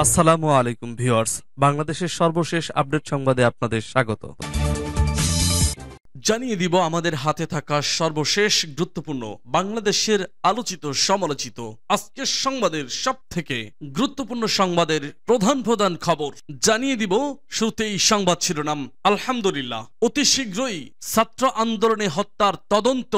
আসসালামু আলাইকুম ভিউয়ার্স, বাংলাদেশের সর্বশেষ আপডেট সংবাদে আপনাদের স্বাগত। জানিয়ে দিব আমাদের হাতে থাকা সর্বশেষ গুরুত্বপূর্ণ বাংলাদেশের আলোচিত সমালোচিত আজকের সংবাদের সবথেকে গুরুত্বপূর্ণ সংবাদের প্রধান খবর জানিয়ে দিব। শুরুতেই সংবাদ শিরোনাম। আলহামদুলিল্লাহ, অতি শীঘ্রই ছাত্র আন্দোলনে হত্যার তদন্ত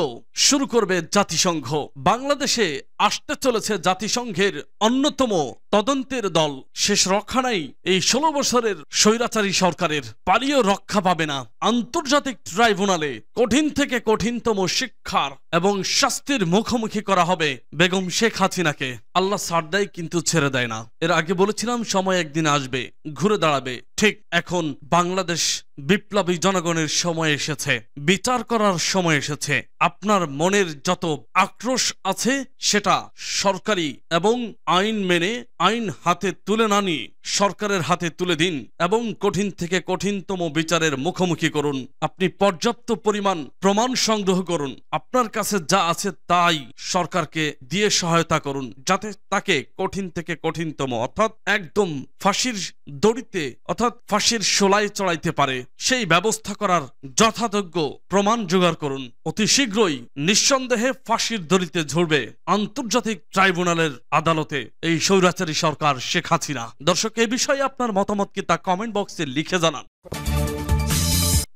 শুরু করবে জাতিসংঘ। বাংলাদেশে আসতে চলেছে জাতিসংঘের অন্যতম তদন্তের দল। শেষ রক্ষা নাই এই 16 বছরের স্বৈরাচারী সরকারের। পালিয়েও রক্ষা পাবে না। আন্তর্জাতিক ট্রাইব্যুনালে কঠিন থেকে কঠিনতম শিক্ষার এবং শাস্তির মুখোমুখি করা হবে বেগম শেখ হাসিনাকে। আল্লাহ ছাড় দেয় কিন্তু ছেড়ে দেয় না। এর আগে বলেছিলাম সময় একদিন আসবে, ঘুরে দাঁড়াবে। ঠিক এখন বাংলাদেশ বিপ্লবী জনগণের সময় এসেছে, বিচার করার সময় এসেছে। আপনার মনের যত আক্রোশ আছে সেটা সরকারি এবং আইন মেনে আইন হাতে তুলে না নিয়ে সরকারের হাতে তুলে দিন এবং কঠিন থেকে কঠিনতম বিচারের মুখোমুখি করুন। আপনি পর্যাপ্ত পরিমাণ প্রমাণ সংগ্রহ করুন। আপনার কাছে যা আছে তাই সরকারকে দিয়ে সহায়তা করুন, যাতে তাকে কঠিন থেকে কঠিনতম অর্থাৎ একদম ফাঁসির দড়িতে অর্থাৎ ফাঁসির শোলাই চড়াইতে পারে সেই ব্যবস্থা করার যথাযোগ্য প্রমাণ জোগাড় করুন। অতি শীঘ্রই নিঃসন্দেহে ফাঁসির দড়িতে ঝুলবে আন্তর্জাতিক ট্রাইব্যুনালের আদালতে এই স্বৈরাচারী সরকার শেখ হাসিনা। দর্শক, এই বিষয়ে আপনার মতামত কি তা কমেন্ট বক্সে লিখে জানান।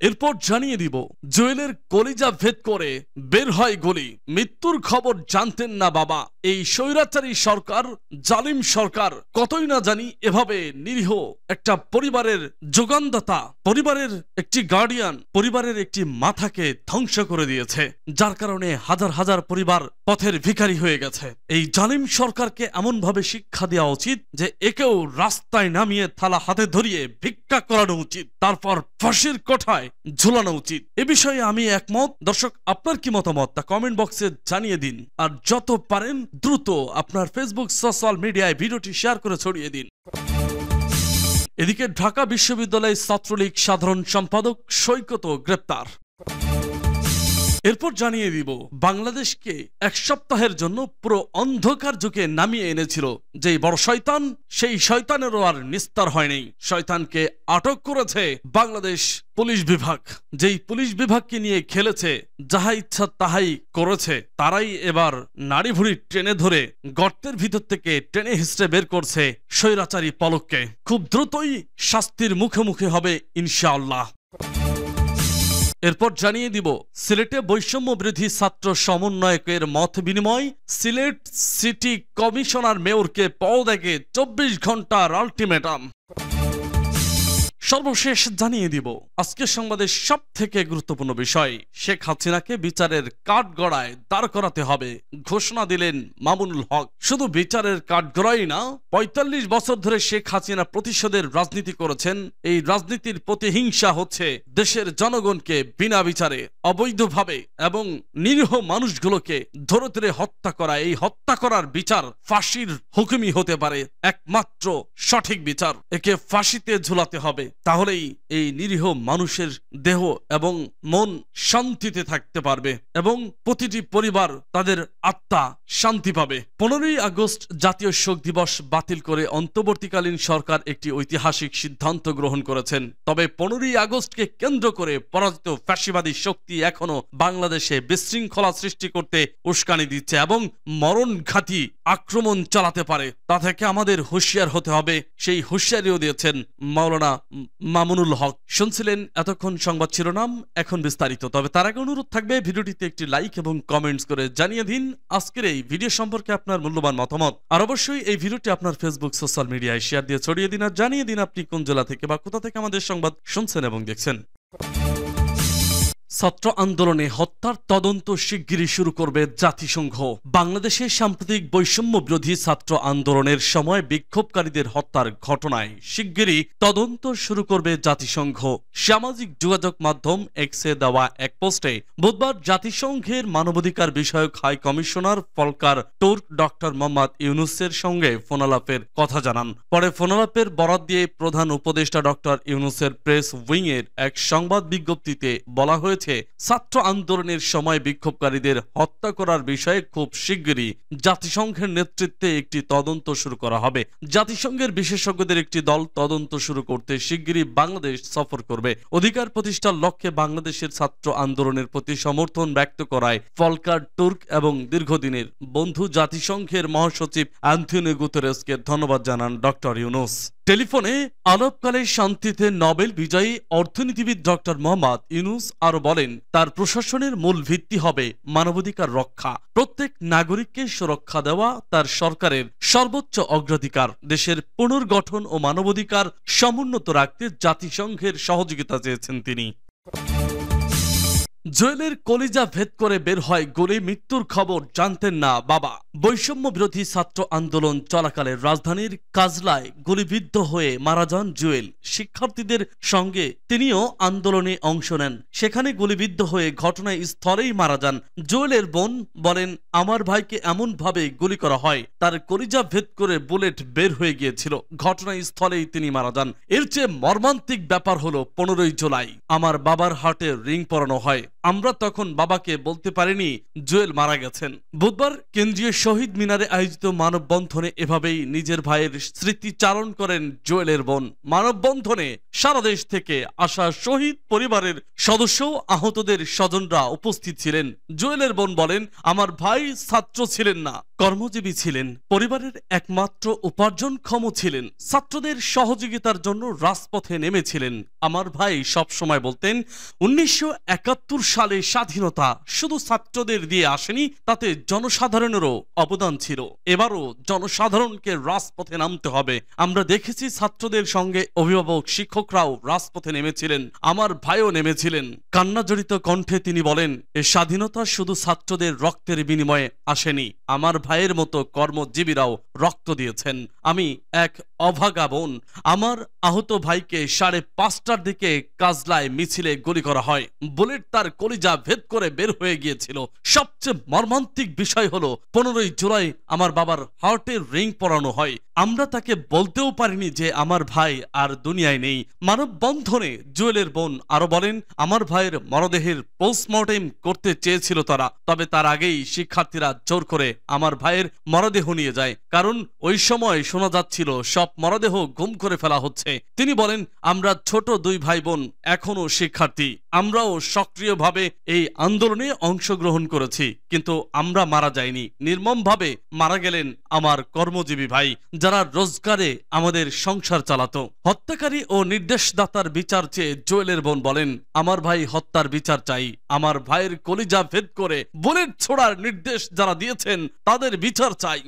এরপর জানিয়ে দিব, জুয়েলের কলিজা ভেদ করে বের হয় গুলি। মৃত্যুর খবর জানতেন না বাবা। এই স্বৈরাচারী সরকার, জালিম সরকার কতই না জানি এভাবে নিরীহ একটা পরিবারের যোগানদাতা, পরিবারের একটি গার্ডিয়ান, পরিবারের একটি মাথাকে ধ্বংস করে দিয়েছে, যার কারণে হাজার হাজার পরিবার পথের ভিখারি হয়ে গেছে। এই জালিম সরকারকে এমন ভাবে শিক্ষা দেওয়া উচিত যে একেও রাস্তায় নামিয়ে থালা হাতে ধরিয়ে ভিক্ষা করানো উচিত, তারপর ফাঁসির কোঠায় ঝুলানো উচিত। এ বিষয়ে আমি একমত। দর্শক, আপনার কি মতামত তা কমেন্ট বক্সে জানিয়ে দিন। আর যত পারেন দ্রুত আপনার ফেসবুক সোশ্যাল মিডিয়ায় ভিডিওটি শেয়ার করে ছড়িয়ে দিন। এদিকে ঢাকা বিশ্ববিদ্যালয় ছাত্রলীগ সাধারণ সম্পাদক সৈকত গ্রেপ্তার। এরপর জানিয়ে দিব, বাংলাদেশকে এক সপ্তাহের জন্য পুরো অন্ধকার যুগে নামিয়ে এনেছিল যেই বড় শয়তান, সেই শয়তানেরও আর নিস্তার হয়নি। শয়তানকে আটক করেছে বাংলাদেশ পুলিশ বিভাগ। যেই পুলিশ বিভাগকে নিয়ে খেলেছে, যাহা ইচ্ছা তাহাই করেছে, তারাই এবার নাড়ি ভুড়ি টেনে ধরে গর্তের ভিতর থেকে টেনে হিঁচড়ে বের করছে স্বৈরাচারী পলককে। খুব দ্রুতই শাস্তির মুখোমুখি হবে ইনশাআল্লাহ। এরপর জানিয়ে দিব, সিলেটে বৈষম্য বিরোধী ছাত্র সমন্বয়কের মত বিনিময়। সিলেট সিটি কমিশনার মেয়রকে পদত্যাগে 24 ঘন্টার আলটিমেটাম। সর্বশেষ জানিয়ে দিব, আজকের সংবাদের সব থেকে গুরুত্বপূর্ণ বিষয়, শেখ হাসিনাকে বিচারের কাঠগড়ায় দাঁড় করাতে হবে ঘোষণা দিলেন মামুনুল হক। শুধু বিচারের কাঠগড়াই না, 45 বছর ধরে শেখ হাসিনা প্রতিশোধের রাজনীতি করেছেন। এই রাজনীতির প্রতিহিংসা হচ্ছে দেশের জনগণকে বিনা বিচারে অবৈধভাবে এবং নিরীহ মানুষগুলোকে ধরে ধরে হত্যা করা। এই হত্যা করার বিচার ফাঁসির হুকুমই হতে পারে, একমাত্র সঠিক বিচার। একে ফাঁসিতে ঝুলাতে হবে, তাহলেই এই নিরীহ মানুষের দেহ এবং মন শান্তিতে থাকতে পারবে এবং প্রতিটি পরিবার তাদের আত্মা শান্তি পাবে। 15ই আগস্ট জাতীয় শোক দিবস বাতিল করে অন্তর্বর্তীকালীন সরকার একটি ঐতিহাসিক সিদ্ধান্ত গ্রহণ করেছেন। তবে 15ই আগস্টকে কেন্দ্র করে পরাজিত ফ্যাসিবাদী শক্তি এখনো বাংলাদেশে বিশৃঙ্খলা সৃষ্টি করতে উস্কানি দিচ্ছে এবং মরণঘাতী আক্রমণ চালাতে পারে। তা থেকে আমাদের হুঁশিয়ার হতে হবে। সেই হুঁশিয়ারিও দিয়েছেন মাওলানা মামুনুল হক। শুনছিলেন এতক্ষণ সংবাদ শিরোনাম, এখন বিস্তারিত। তবে তার আগে অনুরোধ থাকবে, ভিডিওটিতে একটি লাইক এবং কমেন্টস করে জানিয়ে দিন আজকের এই ভিডিও সম্পর্কে আপনার মূল্যবান মতামত। আর অবশ্যই এই ভিডিওটি আপনার ফেসবুক সোশ্যাল মিডিয়ায় শেয়ার দিয়ে ছড়িয়ে দিন আর জানিয়ে দিন আপনি কোন জেলা থেকে বা কোথা থেকে আমাদের সংবাদ শুনছেন এবং দেখছেন। ছাত্র আন্দোলনে হত্যার তদন্ত শিগগিরই শুরু করবে জাতিসংঘ। বাংলাদেশে সাম্প্রতিক বৈষম্য বিরোধী ছাত্র আন্দোলনের সময় বিক্ষোভকারীদের হত্যার ঘটনায় শিগগিরই তদন্ত শুরু করবে জাতিসংঘ। সামাজিক যোগাযোগ মাধ্যম এক্সে দেওয়া এক পোস্টে বুধবার জাতিসংঘের মানবাধিকার বিষয়ক high commissioner Volker Turk doctor Mohammad ইউনুসের সঙ্গে ফোনালাপের কথা জানান। পরে ফোনালাপের বরাত দিয়ে প্রধান উপদেষ্টা ডক্টর ইউনুসের প্রেস উইং এর এক সংবাদ বিজ্ঞপ্তিতে বলা হয়েছে, বলেছে ছাত্র আন্দোলনের সময় বিক্ষোভকারীদের হত্যা করার বিষয়ে খুব শিগগিরই জাতিসংঘের নেতৃত্বে একটি তদন্ত শুরু করা হবে। জাতিসংঘের বিশেষজ্ঞদের একটি দল তদন্ত শুরু করতে শিগগিরই বাংলাদেশ সফর করবে। অধিকার প্রতিষ্ঠার লক্ষ্যে বাংলাদেশের ছাত্র আন্দোলনের প্রতি সমর্থন ব্যক্ত করায় ফলকার তুর্ক এবং দীর্ঘদিনের বন্ধু জাতিসংঘের মহাসচিব অ্যান্থনিও গুতেরেসকে ধন্যবাদ জানান ডক্টর ইউনূস। টেলিফোনে আলাপকালে শান্তিতে নোবেল বিজয়ী অর্থনীতিবিদ ডক্টর মোহাম্মদ ইউনূস আরো বলেন, তার প্রশাসনের মূল ভিত্তি হবে মানবাধিকার রক্ষা। প্রত্যেক নাগরিককে সুরক্ষা দেওয়া তার সরকারের সর্বোচ্চ অগ্রাধিকার। দেশের পুনর্গঠন ও মানবাধিকার সমুন্নত রাখতে জাতিসংঘের সহযোগিতা চেয়েছেন তিনি। জুয়েলের কলিজা ভেদ করে বের হয় গুলি, মৃত্যুর খবর জানতেন না বাবা। বৈষম্য বিরোধী ছাত্র আন্দোলন চলাকালে রাজধানীর কাজলায় গুলিবিদ্ধ হয়ে মারা যান জুয়েল। শিক্ষার্থীদের সঙ্গে তিনিও আন্দোলনে অংশ নেন। সেখানে গুলিবিদ্ধ হয়ে ঘটনায় স্থলেই মারা যান। জুয়েলের বোন বলেন, আমার ভাইকে এমনভাবে গুলি করা হয় তার কলিজা ভেদ করে বুলেট বের হয়ে গিয়েছিল। ঘটনায় স্থলেই তিনি মারা যান। এর চেয়ে মর্মান্তিক ব্যাপার হলো 15ই জুলাই আমার বাবার হার্টে রিং পরানো হয়। আমরা তখন বাবাকে বলতে পারিনি জুয়েল মারা গেছেন। বুধবার কেন্দ্রীয় শহীদ মিনারে আয়োজিত মানববন্ধনে এভাবেই নিজের ভাইয়ের স্মৃতিচারণ করেন জুয়েলের বোন। মানববন্ধনে সারা দেশ থেকে আসা শহীদ পরিবারের সদস্য, আহতদের স্বজনরা উপস্থিত ছিলেন। জুয়েলের বোন বলেন, আমার ভাই ছাত্র ছিলেন না, কর্মজীবী ছিলেন। পরিবারের একমাত্র উপার্জনক্ষম ছিলেন। ছাত্রদের সহযোগিতার জন্য রাজপথে নেমেছিলেন। আমার ভাই সবসময় বলতেন, 1971 সালে স্বাধীনতা শুধু ছাত্রদের দিয়ে আসেনি, তাতে জনসাধারণেরও অবদান ছিল। এবারও জনসাধারণকে রাজপথে নামতে হবে। আমরা দেখেছি ছাত্রদের সঙ্গে অভিভাবক, শিক্ষকরাও রাজপথে নেমেছিলেন। আমার ভাইও নেমেছিলেন। কান্নাজড়িত কণ্ঠে তিনি বলেন, এ স্বাধীনতা শুধু ছাত্রদের রক্তের বিনিময়ে আসেনি, আমার ভাইয়ের মতো কর্মজীবীরাও রক্ত দিয়েছেন। আমি এক অভাগা বোন। আমার আহত ভাইকে 5:30টার দিকে কাজলায় মিছিলে গুলি করা হয়। বুলেট তার কলিজা ভেদ করে বের হয়ে গিয়েছিল। সবচেয়ে মর্মান্তিক বিষয় হলো 15ই জুলাই আমার বাবার হার্টের রিং পরানো হয়। আমরা তাকে বলতেও পারিনি যে আমার ভাই আর দুনিয়ায় নেই। মানববন্ধনে জুয়েলের বোন আরো বলেন, আমার ভাইয়ের মরদেহের পোস্টমর্টেম করতে চেয়েছিল তারা, তবে তার আগেই শিক্ষার্থীরা জোর করে আমার ভাইয়ের মরদেহ নিয়ে যায়। কারণ ওই সময় শোনা যাচ্ছিল সব মরদেহ গুম করে ফেলা হচ্ছে। তিনি বলেন, আমরা ছোট 2 ভাই বোন এখনো শিক্ষার্থী। আমরাও সক্রিয়ভাবে এই আন্দোলনে অংশগ্রহণ করেছি, কিন্তু আমরা মারা যাইনি। নির্মমভাবে মারা গেলেন আমার কর্মজীবী ভাই, যারা রোজগারে আমাদের সংসার চালাতো। হত্যাকারী ও নির্দেশদাতার বিচার চেয়ে জুয়েলের বোন বলেন, আমার ভাই হত্যার বিচার চাই। আমার ভাইয়ের কলিজা ভেদ করে বুলেট ছোড়ার নির্দেশ যারা দিয়েছেন তাদের বিচার চাই।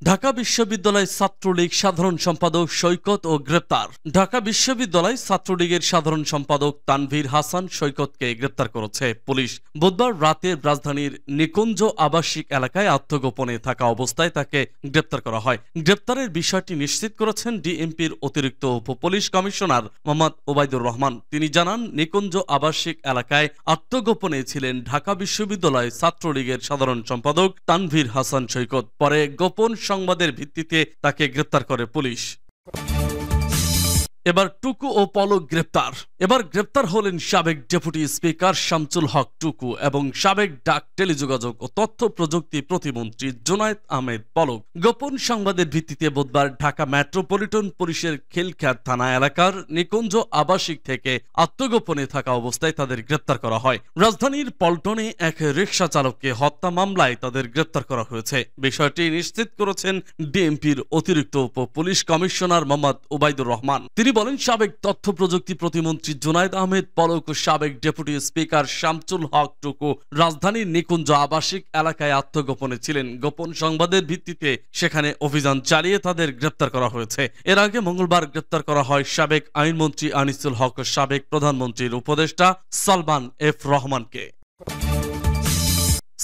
ঢাকা বিশ্ববিদ্যালয় ছাত্রলীগ সাধারণ সম্পাদক সৈকত ও গ্রেপ্তার। ঢাকা বিশ্ববিদ্যালয় ছাত্রলীগের সাধারণ সম্পাদক তানভীর হাসান সৈকতকে গ্রেপ্তার করেছে পুলিশ। বুধবার রাতে রাজধানীর নিকুঞ্জ আবাসিক এলাকায় আত্মগোপনে থাকা অবস্থায় তাকে গ্রেপ্তার করা হয়। গ্রেপ্তারের বিষয়টি নিশ্চিত করেছেন ডিএমপির অতিরিক্ত উপপুলিশ কমিশনার মোহাম্মদ ওবায়দুর রহমান। তিনি জানান, নিকুঞ্জ আবাসিক এলাকায় আত্মগোপনে ছিলেন ঢাকা বিশ্ববিদ্যালয় ছাত্রলীগের সাধারণ সম্পাদক তানভীর হাসান সৈকত। পরে গোপন সংবাদের ভিত্তিতে তাকে গ্রেপ্তার করে পুলিশ। এবার টুকু ও পলক গ্রেপ্তার। এবার গ্রেপ্তার হলেন সাবেক ডেপুটি স্পিকার শামসুল হক টুকু এবং সাবেক ডাক, টেলিযোগাযোগ ও তথ্য প্রযুক্তি প্রতিমন্ত্রী জুনায়েদ আহমেদ পলক। গোপন সংবাদের ভিত্তিতে বুধবার ঢাকা মেট্রোপলিটন পুলিশের খিলখ্যাত থানা এলাকার নিকুঞ্জ আবাসিক থেকে আত্মগোপনে থাকা অবস্থায় তাদের গ্রেপ্তার করা হয়। রাজধানীর পল্টনে এক রিকশা চালককে হত্যা মামলায় তাদের গ্রেপ্তার করা হয়েছে। বিষয়টি নিশ্চিত করেছেন ডিএমপির অতিরিক্ত পুলিশ কমিশনার মোহাম্মদ ওবায়দুর রহমান। তিনি বলেন, সাবেক তথ্য প্রযুক্তি প্রতিমন্ত্রী জুনায়েদ আহমেদ পলক ও সাবেক ডেপুটি স্পিকার শামসুল হক টুকু রাজধানীর নিকুঞ্জ আবাসিক এলাকায় আত্মগোপনে ছিলেন। গোপন সংবাদের ভিত্তিতে সেখানে অভিযান চালিয়ে তাদের গ্রেপ্তার করা হয়েছে। এর আগে মঙ্গলবার গ্রেপ্তার করা হয় সাবেক আইনমন্ত্রী আনিসুল হক ও সাবেক প্রধানমন্ত্রীর উপদেষ্টা সালমান এফ রহমানকে।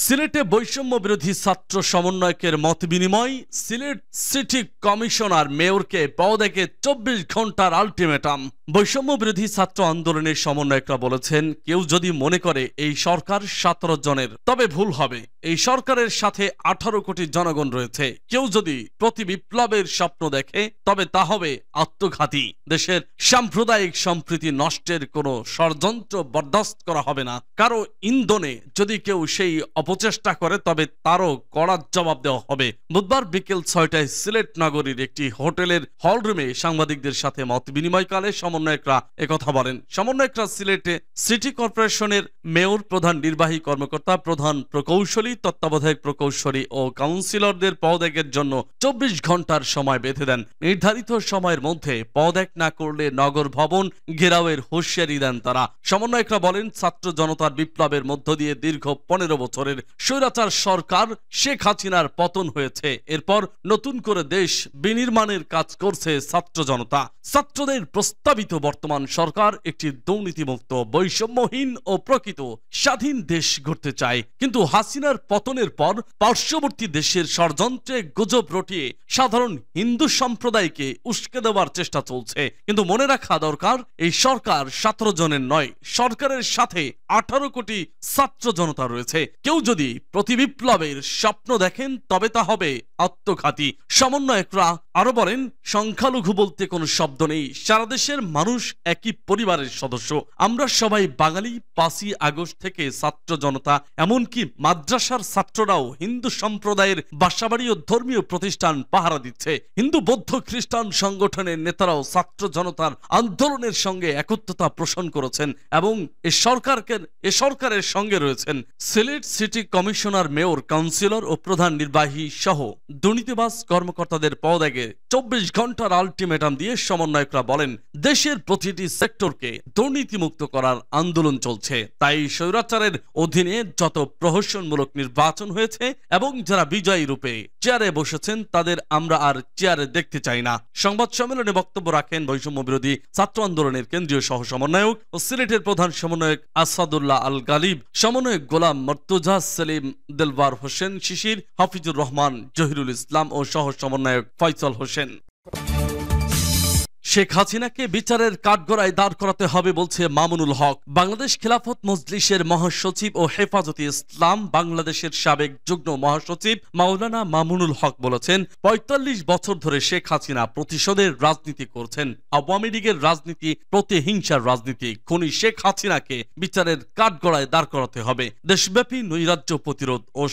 সিলেটে বৈষম্য বিরোধী ছাত্র সমন্বয়কের মত বিনিময়, সিলেট সিটি কমিশনার মেয়রকে পদত্যাগে 24 ঘন্টার আলটিমেটাম। বৈষম্য বিরোধী ছাত্র আন্দোলনের সমন্বয়করা বলেছেন, কেউ যদি মনে করে এই সরকার 17 জনের, তবে ভুল হবে। এই সরকারের সাথে 18 কোটি জনগণ রয়েছে। কেউ যদি প্রতি বিপ্লবের স্বপ্ন দেখে, তবে তা হবে আত্মঘাতী। দেশের সাম্প্রদায়িক সম্প্রীতি নষ্টের কোনো ষড়যন্ত্র বরদাস্ত করা হবে না। কারো ইন্ধনে যদি কেউ সেই অপচেষ্টা করে, তবে তারও কড়া জবাব দেওয়া হবে। বুধবার বিকেল 6টায় সিলেট নগরীর একটি হোটেলের হলরুমে সাংবাদিকদের সাথে মত বিনিময়কালে সমন্বয়করা একথা বলেন। সমন্বয়করা সিলেটে সিটি কর্পোরেশনের মেয়র, প্রধান নির্বাহী কর্মকর্তা, প্রধান প্রকৌশলী, তত্ত্বাবধায়ক প্রকৌশলী ও কাউন্সিলরদের পদত্যাগের জন্য 24 ঘন্টার সময় বেঁধে দেন। নির্ধারিত সময়ের মধ্যে পদত্যাগ না করলে নগর ভবন ঘেরাওয়ের হুঁশিয়ারি দেন তারা। সমন্বয়করা বলেন, ছাত্র জনতার বিপ্লবের মধ্য দিয়ে দীর্ঘ 15 বছরের স্বৈরাচার সরকার শেখ হাসিনার পতন হয়েছে। এরপর নতুন করে দেশ বিনির্মাণের কাজ করছে ছাত্র জনতা। ছাত্রদের প্রস্তাবিত বর্তমান সরকার একটি দুর্নীতিমুক্ত, বৈষম্যহীন ও প্রকৃত স্বাধীন দেশ গড়তে চায়। কিন্তু হাসিনার পতনের পর পার্শ্ববর্তী দেশের ষড়যন্ত্রে গুজব রটিয়ে সাধারণ হিন্দু সম্প্রদায়কে উস্কে দেওয়ার চেষ্টা চলছে। কিন্তু মনে রাখা দরকার, এই সরকার 17 জনের নয়, সরকারের সাথে 18 কোটি ছাত্র জনতা রয়েছে। কেউ যদি প্রতি বিপ্লবের স্বপ্ন দেখেন, তবে তা হবে আত্মঘাতী। সমন্বয়করা আরো বলেন, সংখ্যালঘু বলতে কোনো শব্দ নেই। সারা দেশের মানুষ একই পরিবারের সদস্য। আমরা সবাই বাঙালি। 5ই আগস্ট থেকে ছাত্র জনতা, এমনকি মাদ্রাসার ছাত্ররাও হিন্দু সম্প্রদায়ের বাসাবাড়ি ও ধর্মীয় প্রতিষ্ঠান পাহারা দিচ্ছে। হিন্দু, বৌদ্ধ, খ্রিস্টান সংগঠনের নেতারাও ছাত্র জনতার আন্দোলনের সঙ্গে একত্রতা পোষণ করেছেন এবং এ সরকারের সঙ্গে রয়েছেন। Sylhet city commissioner, mayor, councillor ও প্রধান নির্বাহী সহ দুর্নীতিবাজ কর্মকর্তাদের পদত্যাগে 24 ঘন্টার আলটিমেটাম দিয়ে সমন্বয়করা বলেন, দেশের প্রতিটি সেক্টরকে দুর্নীতিমুক্ত করার আন্দোলন চলছে। তাই স্বৈরাচারের অধীনে যত প্রহসনমূলক নির্বাচন হয়েছে এবং যারা বিজয়ী রূপে চেয়ারে বসেছেন, তাদের আমরা আর চেয়ারে দেখতে চাই না। সংবাদ সম্মেলনে বক্তব্য রাখেন বৈষম্য বিরোধী ছাত্র আন্দোলনের কেন্দ্রীয় সহ সমন্বয়ক ও সিলেটের প্রধান সমন্বয়ক আসাদুল্লাহ আল গালিব, সমন্বয়ক গোলাম মর্তুজা সেলিম, দেলবার হোসেন শিশির, হাফিজুর রহমান, জহিরুল ইসলাম ও সহ সমন্বয়ক ফয়সাল হোসেন। শেখ হাসিনাকে বিচারের কাঠগড়ায় দাঁড় করাতে হবে বলছে মামুনুল হক। বাংলাদেশ খিলাফত মজলিসের মহাসচিব ও হেফাজতে ইসলাম বাংলাদেশের সাবেক যুগ্ম মহাসচিব মাওলানা মামুনুল হক বলেছেন, 45 বছর ধরে শেখ হাসিনা প্রতিশোধের রাজনীতি করছেন। আওয়ামী লীগের রাজনীতি প্রতিহিংসার রাজনীতি। খুনি শেখ হাসিনাকে বিচারের কাঠগড়ায় দাঁড় করাতে হবে। দেশব্যাপী নৈরাজ্য প্রতিরোধ ও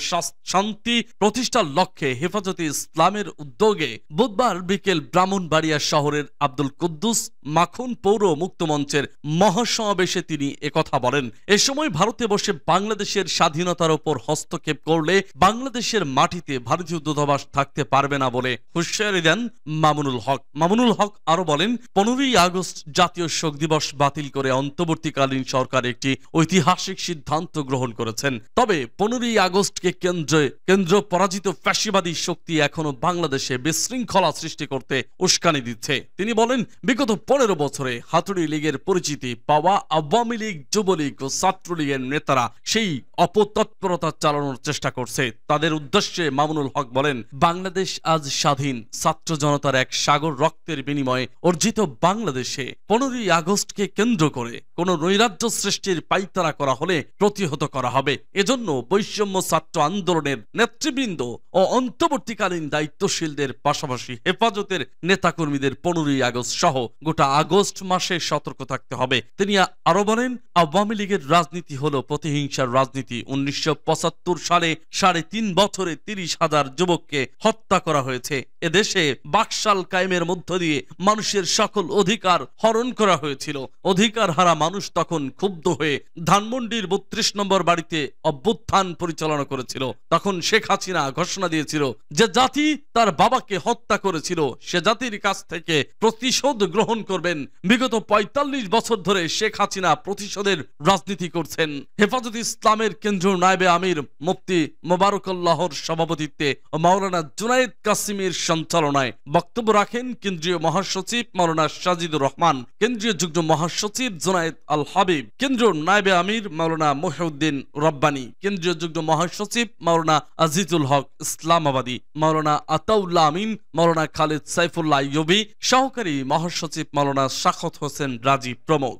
শান্তি প্রতিষ্ঠার লক্ষ্যে হেফাজতে ইসলামের উদ্যোগে বুধবার বিকেল ব্রাহ্মণবাড়িয়া শহরের আব্দুল কুদ্দুস মাখন পৌর মুক্ত মঞ্চের মহাসমাবেশে তিনি একথা বলেন। এ সময় ভারতে বসে বাংলাদেশের স্বাধীনতার উপর হস্তক্ষেপ করলে বাংলাদেশের মাটিতে ভারতীয় দূতাবাস থাকতে পারবে না বলে হুঁশিয়ারি দেন মামুনুল হক। মামুনুল হক আরো বলেন, 15ই আগস্ট জাতীয় শোক দিবস বাতিল করে অন্তর্বর্তীকালীন সরকার একটি ঐতিহাসিক সিদ্ধান্ত গ্রহণ করেছেন। তবে 15ই আগস্টকে কেন্দ্র পরাজিত ফ্যাসিবাদী শক্তি এখনো বাংলাদেশে বিশৃঙ্খলা সৃষ্টি করতে উস্কানি দিচ্ছে। তিনি বলেন, বিগত 15 বছরে হাতুড়ি লীগের পরিচিতি পাওয়া আওয়ামী লীগ, যুবলীগ ও ছাত্রলীগের নেতারা সেই অপতৎপরতা চালানোর চেষ্টা করছে। তাদের উদ্দেশ্যে মামুনুল হক বলেন, বাংলাদেশ আজ স্বাধীন। ছাত্র জনতার এক সাগর রক্তের বিনিময়ে অর্জিত বাংলাদেশে 15ই আগস্টকে কেন্দ্র করে কোন নৈরাজ্য সৃষ্টির পাইতারা করা হলে প্রতিহত করা হবে। এজন্য বৈষম্য ছাত্র আন্দোলনের নেতৃবৃন্দ ও অন্তর্বর্তীকালীন দায়িত্বশীলদের পাশাপাশি হেফাজতের নেতাকর্মীদের 15ই আগস্ট সহ গোটা আগস্ট মাসে সতর্ক থাকতে হবে। তিনি আরো বলেন, আওয়ামী লীগের রাজনীতি হলো প্রতিহিংসার রাজনীতি। 1975 সালে 3.5 বছরে 30,000 যুবককে হত্যা করা হয়েছে। এদেশে বাকশাল কায়েমের মধ্য দিয়ে মানুষের সকল অধিকার হরণ করা হয়েছিল। অধিকার হারা মানুষ তখন ক্ষুব্ধ হয়ে ধানমন্ডির 32 নম্বর বাড়িতে অভ্যুত্থান পরিচালনা করেছিল। তখন শেখ হাসিনা ঘোষণা দিয়েছিল, যে জাতি তার বাবাকে হত্যা করেছিল সে জাতির কাছ থেকে প্রতিশোধ গ্রহণ করবেন। বিগত 45 বছর ধরে শেখ হাসিনা প্রতিশোধের রাজনীতি করছেন। হেফাজতে ইসলামের কেন্দ্রীয় নায়েবে আমির মুফতি মোবারকুল্লাহর সভাপতিত্বে ও মাওলানা জুনায়েদ কাসিমের সঞ্চালনায় বক্তব্য রাখেন কেন্দ্রীয় মহাসচিব মাওলানা সাজিদুর রহমান, কেন্দ্রীয় যুগ্ম মহাসচিব জুনায়েদ আল হাবিব, কেন্দ্রীয় নায়েবে আমির মাওলানা মহিউদ্দিন রব্বানী, কেন্দ্রীয় যুগ্ম মহাসচিব মাওলানা আজিজুল হক ইসলামাবাদী, মাওলানা আতাউল্লাহ আমিন, মাওলানা খালিদ সাইফুল্লাহ ইয়ুবী, সহকারী মহাসচিব মাওলানা শাখত হোসেন রাজীব প্রমুখ।